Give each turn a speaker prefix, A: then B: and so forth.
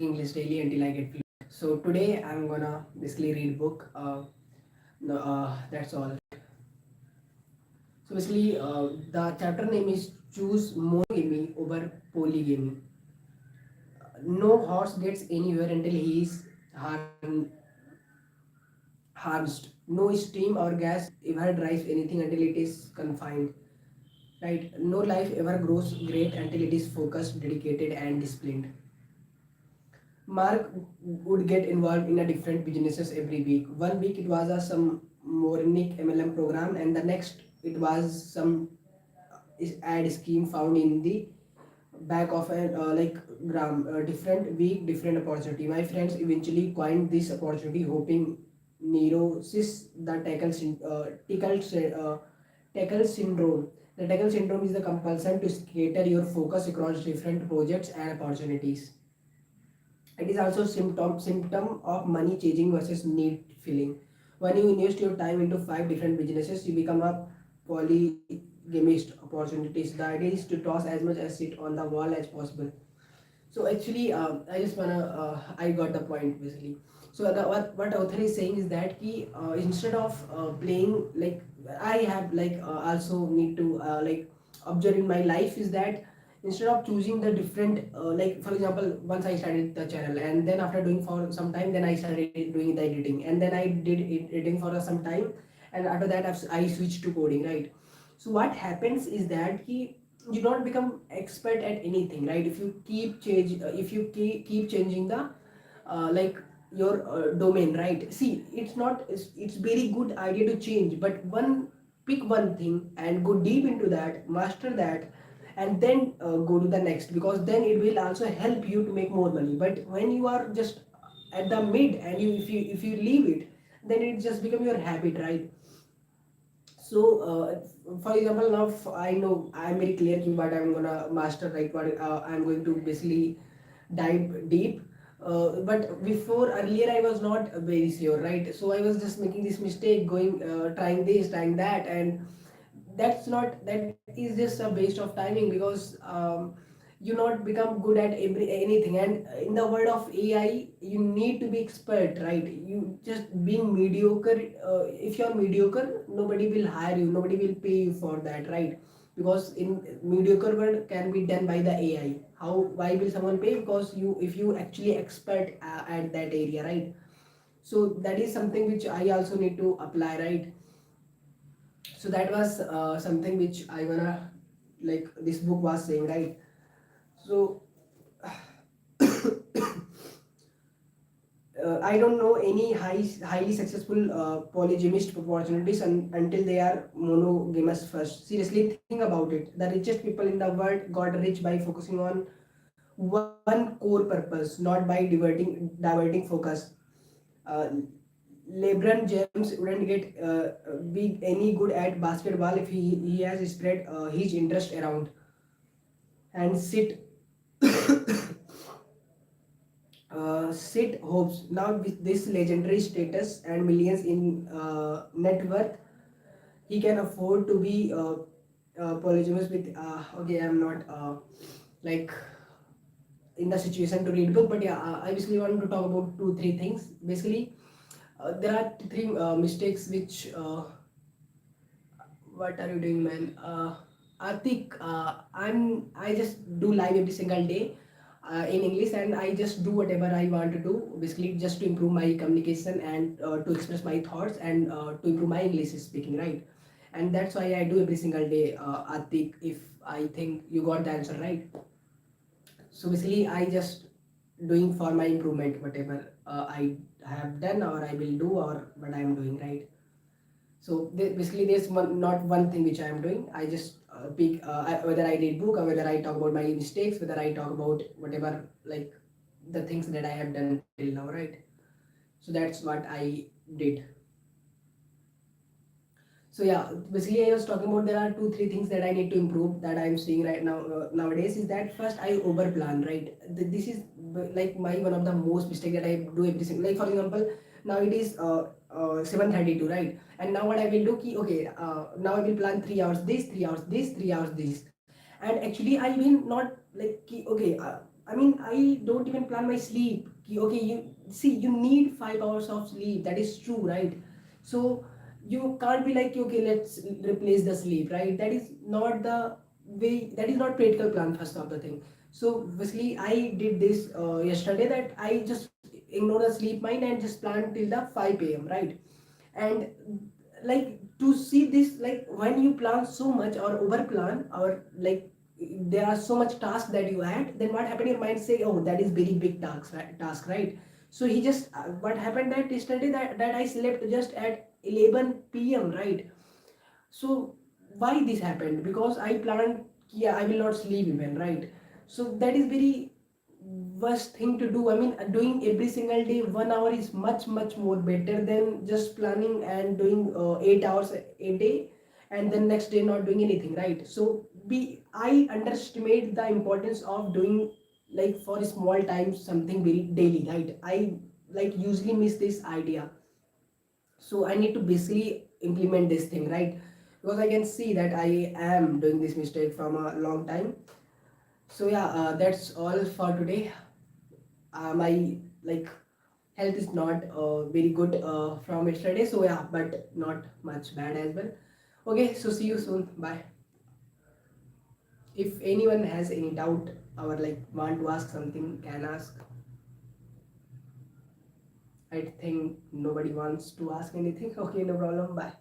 A: English daily until I get fluent. So today I'm gonna basically read book. No, that's all. So basically, the chapter name is choose monogamy over polygamy. No horse gets anywhere until he is harnessed. No steam or gas ever drives anything until it is confined. Right? No life ever grows great until it is focused, dedicated, and disciplined. Mark would get involved in a different businesses every week. One week it was a some moronic MLM program, and the next it was some ad scheme found in the back of a gram. Different week, different opportunity. My friends eventually coined this opportunity, hoping neurosis, the tackle syndrome. The tackle syndrome is the compulsion to scatter your focus across different projects and opportunities. It is also symptom of money chasing versus need filling. When you invest your time into five different businesses, you become a polygamist opportunities. The idea is to toss as much as it on the wall as possible. So actually, I just wanna I got the point basically. So what author is saying is that instead of playing like I have also need to observe in my life is that instead of choosing the different for example, once I started the channel, and then after doing for some time, then I started doing the editing, and then I did editing for some time, and after that I switched to coding, right? So what happens is that you don't become expert at anything, right? If you keep changing the like your domain, right? See, it's very good idea to change, but pick one thing and go deep into that, master that, and then go to the next, because then it will also help you to make more money. But when you are just at the mid, and if you leave it, then it just become your habit, right? So for example, now I know I'm very clear what I'm gonna master, right? What I'm going to basically dive deep. But before, earlier, I was not very sure, right? So I was just making this mistake, going trying this, trying that, and that is just a waste of timing, because you not become good at anything. And in the world of AI, you need to be expert, right? You just being mediocre, if you're mediocre, nobody will hire you, nobody will pay you for that, right? Because in mediocre world can be done by the AI. How, why will someone pay? Because you, if you actually expert at that area, right? So that is something which I also need to apply, right? So that was something which I wanna, like, this book was saying, right? So I don't know any highly successful polygamist opportunities until they are monogamous first. Seriously, think about it. The richest people in the world got rich by focusing on one core purpose, not by diverting focus. Uh, LeBron James wouldn't get be any good at basketball if he has spread his interest around and sit hopes. Now with this legendary status and millions in net worth, he can afford to be polygamous with. Okay, I'm not like in the situation to read book, but yeah, I basically want to talk about two three things. Basically, there are three mistakes which. What are you doing, man? Atik, I just do live every single day in English, and I just do whatever I want to do, basically just to improve my communication and to express my thoughts and to improve my English speaking, right? And that's why I do every single day, Atik. If I think you got the answer right, so basically I just doing for my improvement whatever I have done or I will do or what I am doing, right? So basically, there's not one thing which I am doing. I just pick whether I read book or whether I talk about my mistakes, whether I talk about whatever, like, the things that I have done till now, right? So that's what I did. So yeah, basically I was talking about there are two three things that I need to improve that I'm seeing right now nowadays. Is that first I over plan, right? This is like my one of the most mistake that I do every single, like, for example, now it is 7:32, right? And now what I will do okay, now I will plan 3 hours this, 3 hours this, 3 hours this, and actually I will not like okay, I mean, I don't even plan my sleep. Okay, you see, you need 5 hours of sleep. That is true, right? So you can't be like, okay, let's replace the sleep, right? That is not the way. That is not practical plan. First of the thing. So basically, I did this yesterday, that I just ignore the sleep mine and just plan till the 5 a.m., right? And like, to see this, like when you plan so much or over plan, or like there are so much tasks that you add, then what happened, your mind say, oh, that is very big task, right? So he just what happened that yesterday, that I slept just at 11 p.m., right? So why this happened? Because I planned, yeah, I will not sleep even, right? So that is very worst thing to do. I mean, doing every single day 1 hour is much more better than just planning and doing 8 hours a day, and then next day not doing anything, right? So I underestimate the importance of doing, like, for small times something very daily, right? I like usually miss this idea. So I need to basically implement this thing, right? Because I can see that I am doing this mistake from a long time. So yeah, that's all for today. My, like, health is not very good from yesterday, so yeah, but not much bad as well. Okay, so see you soon, bye. If anyone has any doubt or like want to ask something, can ask. I think nobody wants to ask anything. Okay, no problem, bye.